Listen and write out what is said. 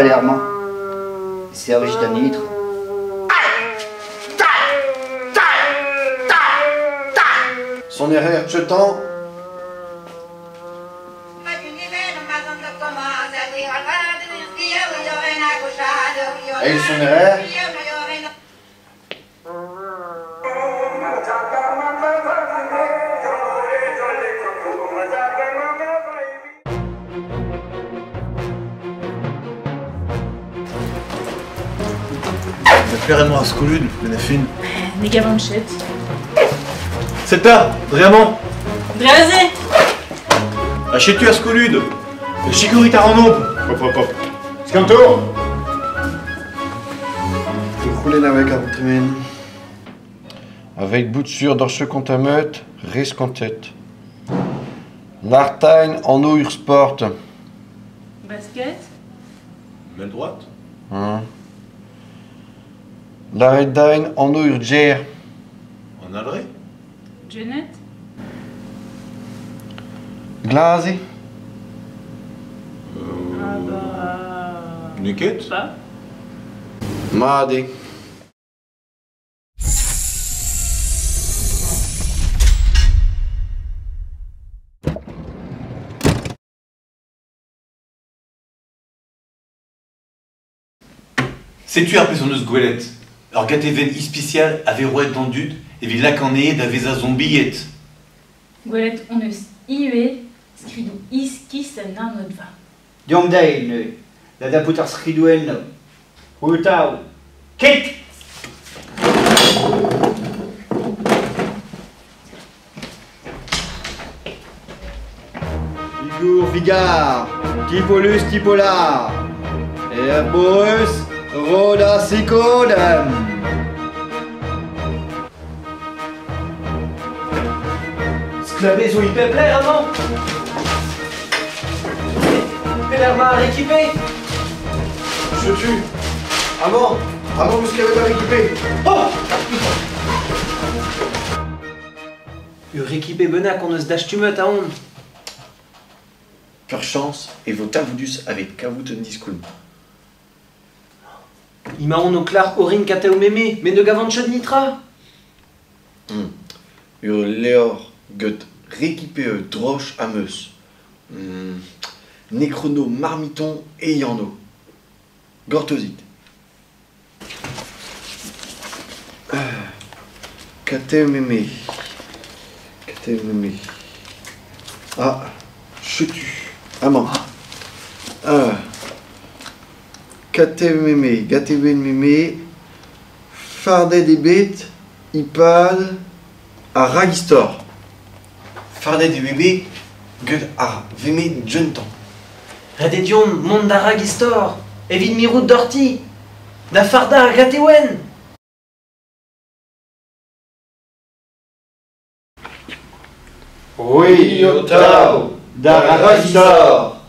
Palerme, Serge Danitre. Son erreur chetant. Et son erreur. Verklarez-moi à Skolud, Benefin. Negavanchet. C'est là, vraiment. Drazé. Achètes-tu à Skolud. Le Chicory Taranop. Hop, hop, hop. Scanto. Rouler avec un tremène. Avec bout de sûr d'orche contameut, risque en tête. Nartain en eau sport. Basket. Main droite. L'arrêt en eau urgère. En adré. Janet. Glasé. Ah bah... Nuket. Pas. Madé. Sais-tu après son eus gwelet? Alors gateven ispicial avait rouet dans dud, et vi lacanée d'aveza zombiet. Gwelet on eus iue, skridou iskis an arnodva. Diomdain, la daputar skridouel no. Hultau. Kit! Igour Vigard, Tipolus Tipolar, Herborus Roda Sicodem. Sclavé zo hyper plaire avant. Pélerma rééquipé. Je tue. Avant vous ce qu'il avait pas équipé. Oh! Rééquipé benac on eus d'achtumet à on. Cœur chance et vos tavoudus avec Kavouten Discoun. Ima on au clar orin kateo mémé, mais de gavanche nitra. Ur léor gut rééquipé droche à meus. Necrono marmiton et yano. Gortosit. Kateo mémé. Ah, je tue. Amant. Kateo mémé. Fardet des bêtes. Ipad. À Ragistor. Fardet des bébés. Gueule à Vémé Juntan. Rededion monde d'Aragistor. Evin mirout d'orti. Da farda à gatewen. Oui, Otao, d'Aragistor.